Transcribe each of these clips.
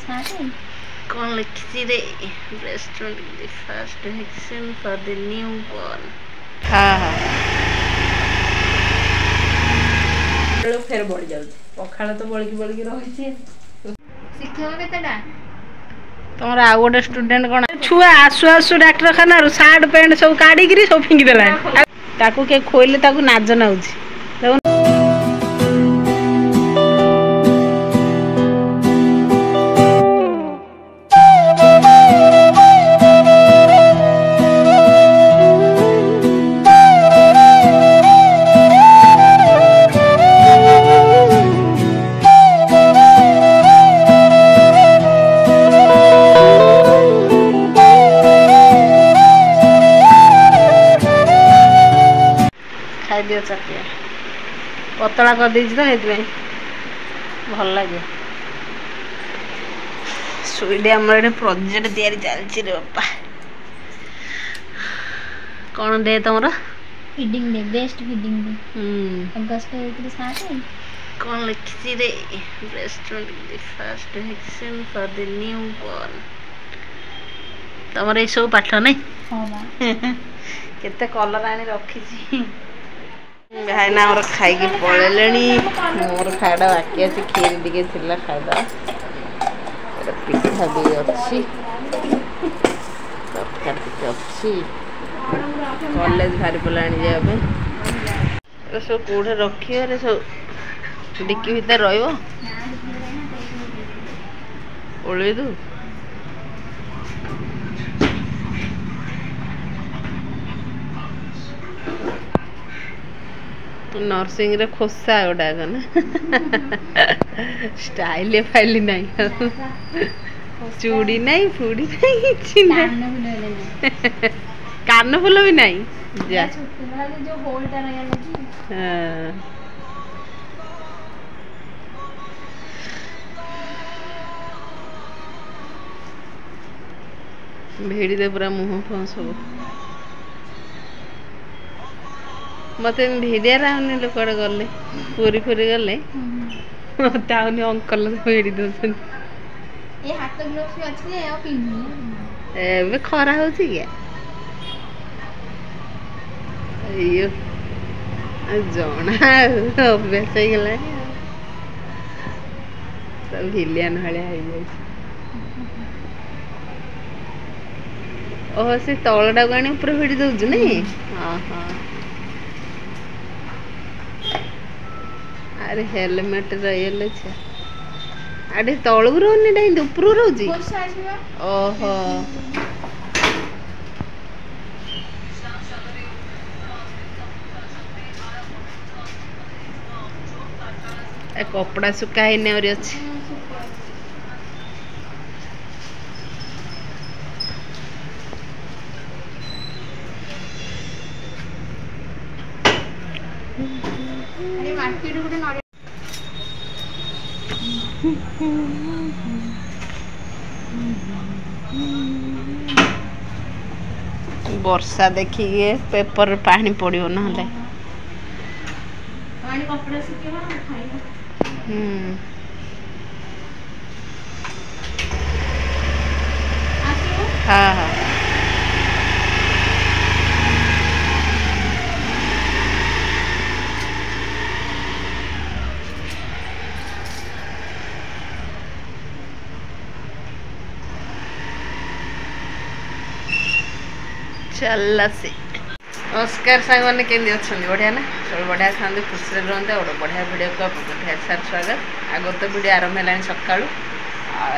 कौन लिखी रे breast the first vaccine for the new born. हाँ हाँ फेर बढ़ जाउछ पखाळ तो बळकी बळकी रहिछि शिक्षक केतेटा तमर आ गोटे स्टूडेंट कोन छुआ आसु आसु डॉक्टर खाना शर्ट पैंट सब काढी गिरी सब फिंगी देला ताकू के खोइले ताकू नाज नाउछि चकिया पतला कर दी तो भल लगे सुईडे आमर प्रोजेक्ट तैयारी चलछि रे बापा कौन डे तुम feeding day best feeding day अगस्त 7 कौन लिखी रे breast the first vaccine for the new born तमर ए सब पाठ नहीं हां बा केते कलर आनी रखी भाईना और खाई पड़े मोर खाड़ा बाकी अच्छे खीर टे खादा पिठा भी अच्छी अच्छी कॉलेज भारी पड़ा जाए सब कौटे रखिए सब डिक्की भितर रही ओल्लू नर्सिंग रे खोसा गुड़ाक ना स्टाइल फाइल नहीं चूड़ी नहीं फूड़ी नहीं कान फुल भी नहीं जा भेड़ी दे पूरा मुँह फुह सब मत भिड़िया रहा लोक गले पूरी पूरी गले मत अंकल भिड़ी दौन खरा हो जना अभ्यास हो गला सब भिलियन भाया ओह से तलटा को आनी ऊपर भिड़ी दौचु नहीं हाँ हाँ अरे हेलमेट रही अरे तलू रोनी ऊपर रोची ओहो कपड़ा सुखा ही अच्छी वर्षा देखिए पेपर पानी पड़ो ना हाँ हाँ चल से नमस्कार सांग मैंने केमती अच्छा बढ़िया ना सब बढ़िया था खुशी रुहते गोटे बढ़िया भिडियो को ढेर सारा स्वागत आग तो भिडियो आरंभ है सका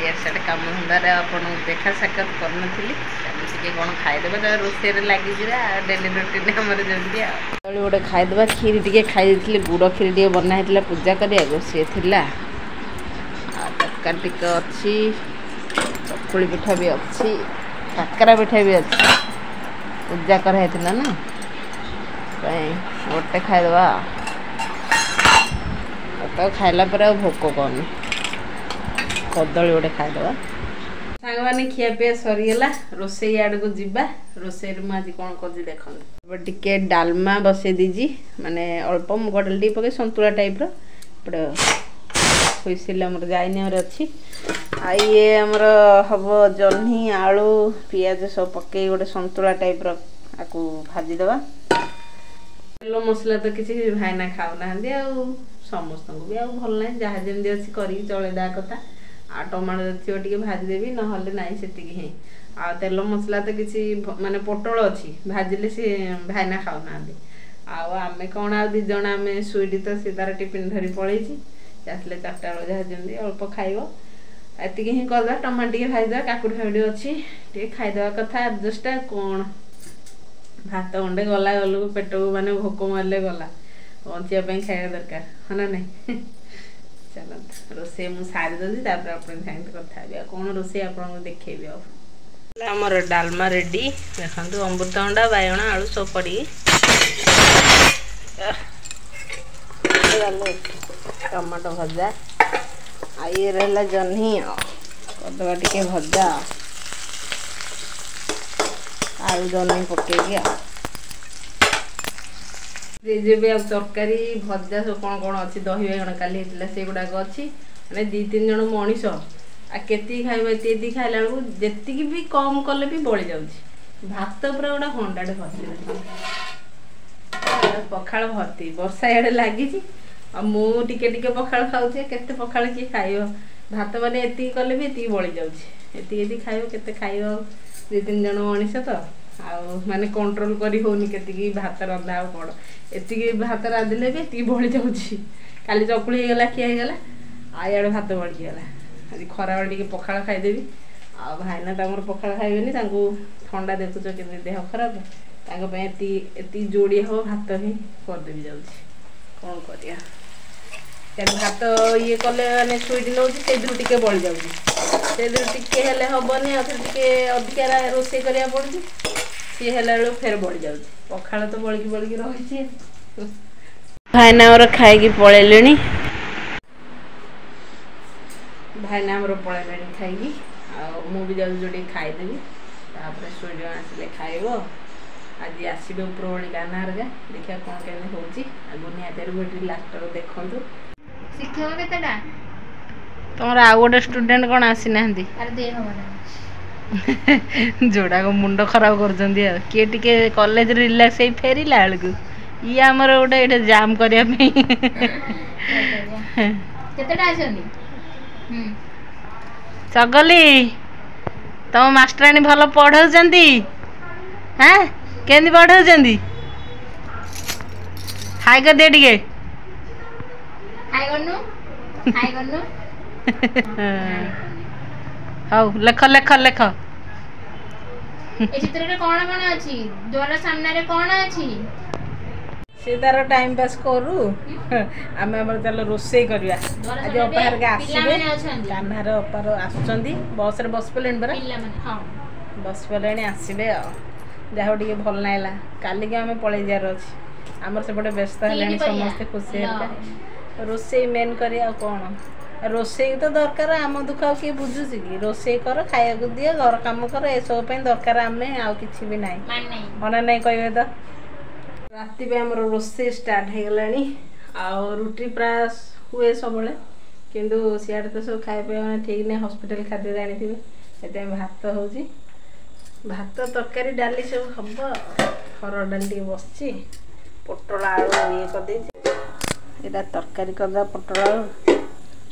यार से कम धंदार आपको देखा साक्षात करी कौन खाईदे रोसे लगे डेली रुटीन आम जमी गोटे खाईदे खीर टे खाई गुड़ खीर टे बनाई पूजा करा सी तरकारी टिके अच्छी चकुली पिठा भी अच्छी काकरा पिठा भी अच्छी पूजा कराई ना गोटे खाईदे तो खाइला भोक कौन कदली गोटे खाईदे सांग मैंने खिया पिया सरीगला रोसे आड़ को जीवा रोसे आज कौन कर देखते टिके डालमा बसई दीजी माने अल्प मुग डाल टे पकई संतुला टाइप हुईसिल मोर जाइन अच्छी ये आमर हम जह्नी आलू पियाज सब पकई गोटे संतुला टाइप रु भाजीदवा तेल मसला तो किसी भाईना खाऊना समस्त को भी भल ना जहाँ जमी अच्छी कर चलदा कथा आ टमाटो थी टे भाजीदेवी ना से ही आ तेल मसला तो किसी माने पोटल अच्छी भाजिले सी भाईना खाऊना आमे कौन आ दीज आम स्वीटी तो सी तार टिफिन धरी पलि आसले 4टा बेल जहाँ जमी अल्प खाइब एति ही करदा टमाटो टे भाजीद काकुड़ी फाकुड़ी अच्छी टे खाईदवा कथा एडजस्ट कौन भात गंडे गला गलू पेट को माने भोक मारे गला बचापी खाया दरकार है ना नहीं चलो रोसे मुझे सारी देती कथा कौन रोसे आपको देखेबी आमर डालमा रेडी देखो अमृतभंडा बाइगण आलू सब पड़ी टमाटो भजा ये रहा जह्नी करदे टे भजा आलू जह्नी पकईकि तरकारी भजा सब कौन कौन अच्छी दही बाइगण काली से गुड़ाक अच्छी मैंने 2-3 जन मनीष आ केती खाइबा एति खाइला बेलू जी भी कम कले भी बड़ी जाऊँ भात पूरा गोटे हंडाटे भर्ती पखाड़ भर्ती वर्षा इे लगी मुझे पखाड़ खाऊे केते पखाड़ किए खाइब भात मैंने एति कले भी एति बड़ी जाऊँ खाइब केते खाइब 2-3 जन मनीष तो माने कंट्रोल करी होनी केतिकी भात रंधा कौन एति भात रांधिले भी एति बड़ी जाऊँगी काली चकुली होगला खिया होगला आड़े भात बढ़ीगला आज खरा बेले टे पखाड़ खाईदेवी आ भाईना तमर पखाड़ खाइबेनी ठंडा देखुच के देह खराब एति जोड़ी हम भात ही करदेवी जाऊँगी कौन कर भात ये कले मैंने स्वीट नौ से टे बड़ी जाऊँगी से टे हेबनी अधिका रोसे करा पड़ी सी है फेर बढ़ी जाऊँ पखाड़ तो बड़की बड़की रही भाईना आमर खाई पलैले भाईना आमर पलैले खाई मुझे जाऊँ जो खाईदेवी सूर्य आसिले खाइब आज आसबे उपरबली गाना हरगा देखा कौन केने होची आगु निहाते गोटे लास्ट देखु शिक्षक केतेटा तुम आउ गोटे स्टूडेंट कौन आसी ना जोड़ा को मुंड खराब कर किए टिके कॉलेज रिलैक्स ही फेरला बेलू ये आमर गोटे जाम करने चगली तुम मास्टरानी भल पढ़ाऊँगी हाँ केंदी पढ़ाऊँगी हाई कर दे टिके हाउ लेख लेख लेख ए चित्र रे कोन कोन अछि द्वार सामने रे कोन अछि से तार टाइम पास करू आमे हमर चलो रोसे करिया आज अपार के आसीबे कान्हार अपार आछंती बस रे बस पलेन बरा पिल्ला माने हां बस पलेन आसीबे आ देह टिके भल नाइला काली के हमें पळे जार अछि हमर सेपटे व्यस्त हलानी समस्त खुशी हेता रोसे मेन करिया कोन रोसे तो दरकार आम दुख किए बुझुची कि रोसे कर खाया दिए घर कम कर ए सब दरकार आम आउ कि भी ना मना नहीं कहे तो राति पे आम रोसे स्टार्ट हो गला रुटी प्राय हुए सब किंतु सियाड़े तो सब खाए ठीक नहीं हॉस्पिटल खाद्य जानी थे भात हो भात तरकारी डाली सब हम हर डाल टे बस पोटल आलू ये कर तरकारी करदा पोटल आलू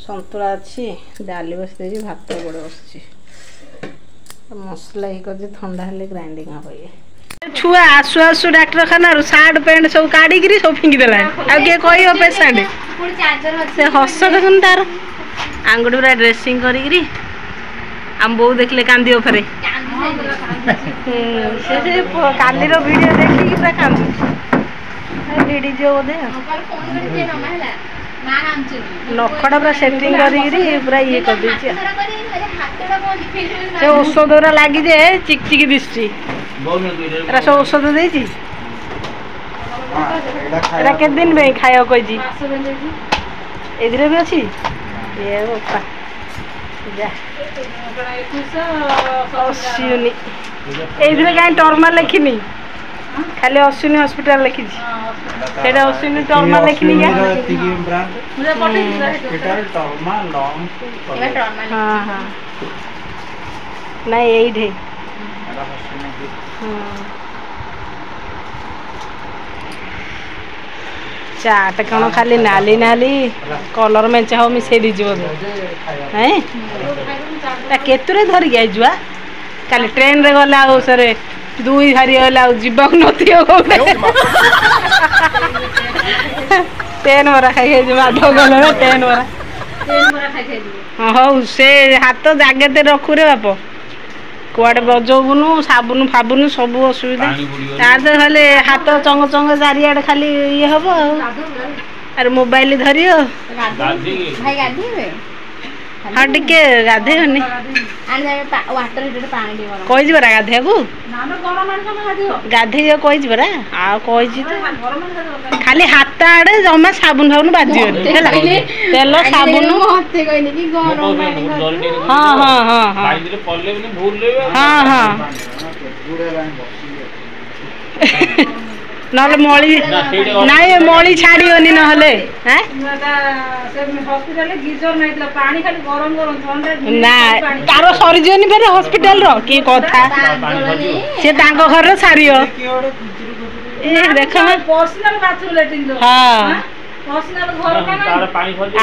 संतुला अच्छी डाली बस दे भात बड़े बस मसला ये कर ठंडा हेले ग्राइंडिंग हम ये छुआ आसु आसु डाक्टर खाना सार्ट पैंट सब काढ़ी सब फिंगिदेला आगे कह पेसेंट से हस देखुन तार आंगुठी पूरा ड्रेसिंग करी आम बो देखले कांदी फेरे से काली वीडियो देखिकी पूरा कांदी भिड़ी जो बोधे नखड़ा पूरा सेटिंग करी पूरा ये कर दीजिए से औषध गुरा लगी जे चिकचिकी दिशुची एरा सब औषध देती एरा के दिन में खाया कही एदिरे भी अच्छी ये बापा जा अश्विनी एदिरे कहीं टर्मा लिखिनी खाली अश्विनी हॉस्पिटल लिखी सेटा अश्विनी टर्मा लिखिनी क्या हाँ हाँ ନାଇଁ ଏଇଠି ଚାଟ କ'ଣ ଖାଲି ନାଲି ନାଲି କଲର ମେଞ୍ଚା ହବ ମିଶେଇ ଦେଇଛି ବୋଧେ କେତେରେ ଧରିକି ଆଇଛୁ କାଲି ଟ୍ରେନରେ ଗଲେ ଆଉ ସରେ 2 ଧରି ଗଲେ ଆଉ ଯିବାକୁ ନଥିବ ଟେନ୍ ବରା ଖାଇକି ମାଧବ ଗଲେ ଟେନ୍ ବରା ହଉ ସେ ହାତ ଜାଗେତେ ରଖୁରେ ବାପ କୁଆଡ଼େ ବଜଉବୁନୁ ସାବୁନ ଫାବୁନ ସବୁ ଅସୁବିଧା ତାର ତ ଖାଲି ହାତ ଚଙ୍ଗ ଚଙ୍ଗ ଚାରିଆଡ଼େ ଖାଲି ଇଏ ହବ ଆଉ ଆରେ ମୋବାଇଲ ଧରିବ ହଁ ଟିକେ ଗାଧେଇବନି କହିଛି ପରା ଗାଧେଇବାକୁ ଗାଧେଇବାକୁ କହିଛି ପରା ଆଉ କହିଛି ତ ଖାଲି ହାତ ଆଡ଼େ ଜମା ସାବୁନ ଫାବୁନ ବାଜିବନି ହେଲା ତେଲ ସାବୁନ ହଁ ହଁ ହଁ ହଁ ହଁ ହଁ ନହେଲେ ମଳି ନାଇଁ ମଳି ଛାଡ଼ିବନି ନହେଲେ ନା ତାର ସରିଯିବନି ଫେରେ ହସ୍ପିଟାଲର କି କଥା ସେ ତାଙ୍କ ଘରର ସାରିବ ଦେଖ ହଁ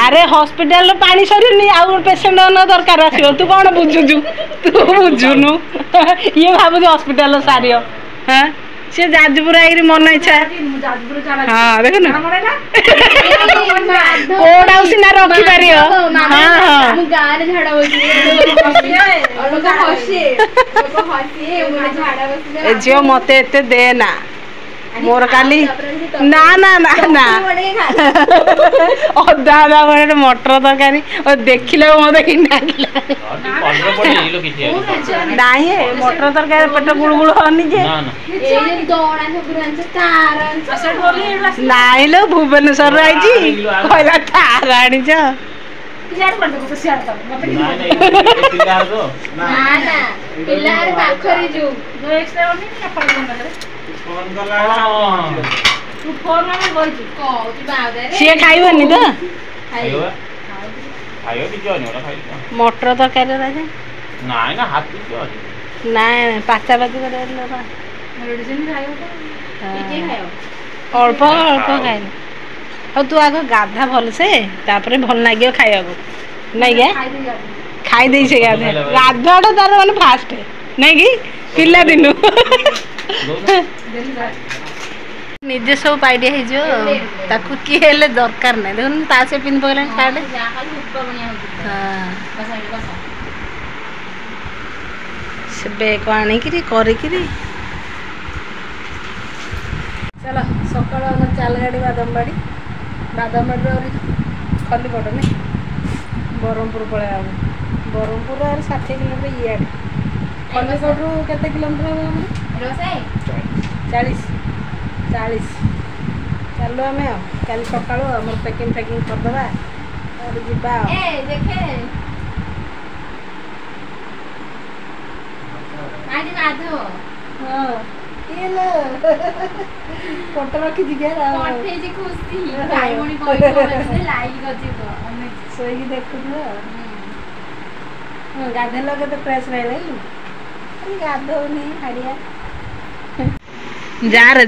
ଆରେ ହସ୍ପିଟାଲର ପାଣି ସରିନି ଆଉ ପେସେଣ୍ଟ ଦରକାର ଆସିବ ତୁ କ'ଣ ବୁଝୁଛୁ ତୁ ବୁଝୁନୁ ଇଏ ଭାବୁଛି ହସ୍ପିଟାଲର ସାରିବ ହଁ ସେ ଯାଜପୁର ଆଇକିରି ମନ ଇଚ୍ଛା ହଁ ଦେଖୁନୁ କୋଉଟା ଆଉ ସିନା ରଖିପାରିବ ହଁ ହଁ ଝିଅ ମତେ ଏତେ ଦେ ନା ମୋର କାଲି ନା ନା ନା ନା ଅଦା ଅଦା ଗୋଟେ ମଟର ତରକାରୀ ଦେଖିଲେ ମତେ କି ନାହିଁ ମଟର ତରକାରୀ ପେଟ ଗୁଳୁଗୁଳ ହଉନି ଯେ ନାଇଁ ଲୋ ଭୁବନେଶ୍ୱରରୁ ଆଇଛି କହିଲା ତାର ଆଣିଛ ସିଏ ଖାଇବନି ତ ମଟର ତରକାରୀ ନାଇଁ ନାଇଁ ପାଚା ପାଚି ଅଳ୍ପ ଅଳ୍ପ ଖାଇବ ହଉ ତୁ ଆଗ ଗାଧା ଭଲସେ ତାପରେ ଭଲ ଲାଗିବ ଖାଇବାକୁ ନାଇଁ କି ଖାଇଦେଇ ସେ ଗାଧୁଆଟା ତାର ମାନେ ଫାଷ୍ଟ ନାଇଁ କି ପିଲାଦିନୁ ନିଜେ ସବୁ ପାଇଡ଼ିଆ ହେଇଯିବ ତାକୁ କିଏ ହେଲେ ଦରକାର ନାହିଁ ଦେଖୁନ ତା ସେ ପିନ୍ଧି ପକେଇଲାଣି ସାର୍ଟ ସେ ବେକ ଆଣିକିରି କରିକିରି ଚାଲ ସକାଳୁ ଆମର ଚାଲ ଗାଡ଼ି ବାଦାମବାଡ଼ିରୁ ଆହୁରି ଖଲିକୋଟ ନାଇଁ ବ୍ରହ୍ମପୁର ପଳେଇବା ହବ ବ୍ରହ୍ମପୁର ଆହୁରି 60 କିଲୋମିଟର ଇଆଡ଼େ ଖଲିକୋଟରୁ କେତେ କିଲୋମିଟର ହବ ଆମର 40 ଚାଲୁ ଆମେ ଆଉ କାଲି ସକାଳୁ ଆମର ପ୍ୟାକିଂ କରିଦେବା ତାପରେ ଯିବା ଆଉ ହଁ ଫଟୋ ରଖିଛି ଶୋଇକି ଦେଖୁଥିବ ଗାଧେଇଲ କେତେ ଫ୍ରେଶ ରହିଲା ଗାଧଉନି ହାଡ଼ିଆ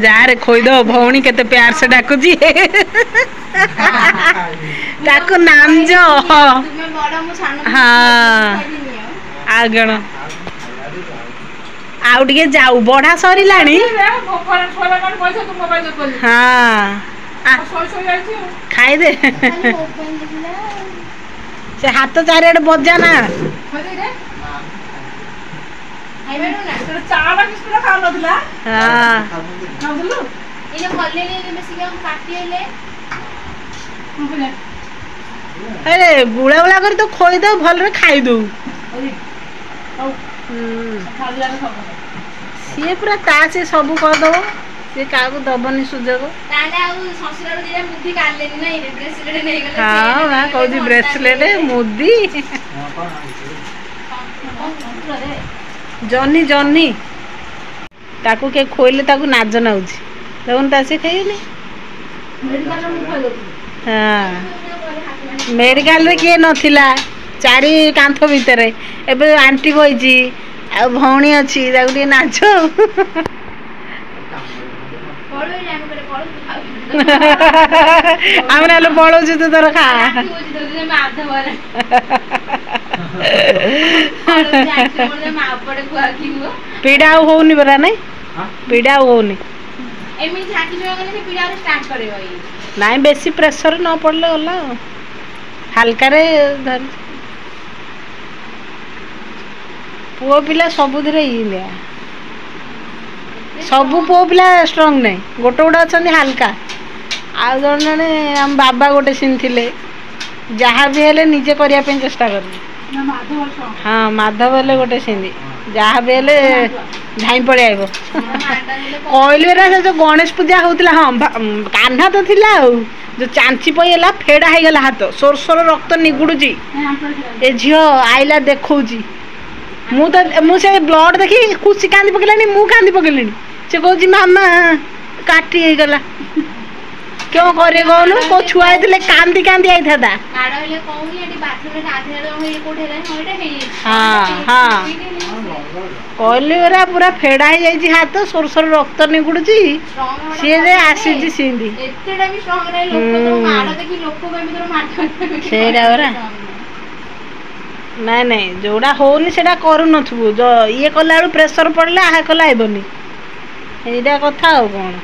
ଯାରେ ଖୋଇଦବ ଭଉଣୀ କେତେ ପ୍ୟାର ସେ ଡାକୁଛି ତାକୁ ନାମଜ ହଁ ଆଉ କଣ ଆଉ ଟିକେ ଯାଉ ବଢା ସରିଲାଣି ଖାଇଦେ ସେ ହାତ ଚାରିଆଡେ ବଜା ନା ବୁଳା ବୁଳା କରି ତ ଖୋଇଦଉ ଭଲରେ ଖାଇଦଉ ସିଏ ପୁରା ତା ସେ ସବୁ କରିଦବ ସିଏ କାହାକୁ ଦବନି ସୁଯୋଗ ହଁ କହୁଛି ବ୍ରେସଲେଟ ମୁଦି ଜହ୍ନି ତାକୁ କିଏ ଖୋଇଲେ ତାକୁ ନାଜ ନାଉଛି ଦେଖୁନ ତା ସେ ଖାଇବନି ହଁ ମେଡିକାଲରେ କିଏ ନଥିଲା ଚାରି କାନ୍ଥ ଭିତରେ ଏବେ ଆଣ୍ଟି ବଇଛି ଆଉ ଭଉଣୀ ଅଛି ତାକୁ ଟିକେ ନାଚ ଆମେ ନହେଲେ ପଳଉଛୁ ତୁ ତୋର ଖା ପୀଡ଼ା ଆଉ ହଉନି ପରା ନାଇଁ ପୀଡ଼ା ଆଉ ହଉନି ନାଇଁ ବେଶୀ ପ୍ରେସର ନ ପଡ଼ିଲେ ଗଲା ଆଉ ହାଲକାରେ ଧରି ପୁଅ ପିଲା ସବୁଥିରେ ଇଏ ସବୁ ପୁଅ ପିଲା ଷ୍ଟ୍ରଙ୍ଗ ନାହିଁ ଗୋଟେ ଗୋଟେ ଅଛନ୍ତି ହାଲକା ଆଉ ଜଣେ ଜଣେ ଆମ ବାବା ଗୋଟେ ସିନ୍ ଥିଲେ ଯାହା ବି ହେଲେ ନିଜେ କରିବା ପାଇଁ ଚେଷ୍ଟା କରିବେ ହଁ ମାଧବ ହେଲେ ଗୋଟେ ସିନ୍ ଯାହା ବି ହେଲେ ଧାଇଁ ପଳେଇ ଆଇବ କହିଲି ପରା ସେ ଯୋଉ ଗଣେଶ ପୂଜା ହଉଥିଲା ହଁ କାହ୍ନା ତ ଥିଲା ଆଉ ଯୋଉ ଚାଞ୍ଚି ପଇଲା ଫେଡ଼ା ହେଇଗଲା ହାତ ସୋର ସୋର ରକ୍ତ ନିଗୁଡୁଛି ଏ ଝିଅ ଆଇଲା ଦେଖଉଛି ମୁଁ ସେ ବ୍ଲଡ୍ ଦେଖି ଖୁସି କାନ୍ଦି ପକେଇଲାଣି ମୁଁ କାନ୍ଦି ପକେଇଲିଣି ସେ କହୁଛି ମାମା କାଟି ହେଇଗଲା क्यों करे कहलु को छुआ हेतले कांदी कांदी आइथादा माडा हेले कहूनी एटी बाथरूम रे गाधेला हे कोठे रे होइटा हे हां हां कहली रे पूरा फेडा हे जाई हाथ सोरसोर रक्त निगुडुची से जे आसीची सिंदी एतेडा भी स्ट्रांग रे लोक तो माडा देखि लोक के भीतर मार सेरा रे नहीं नहीं जोड़ा होनी सेटा करू नथबु जो ये कला प्रेशर पड़ले आहा कला हेबनी एटा कथा हो कोन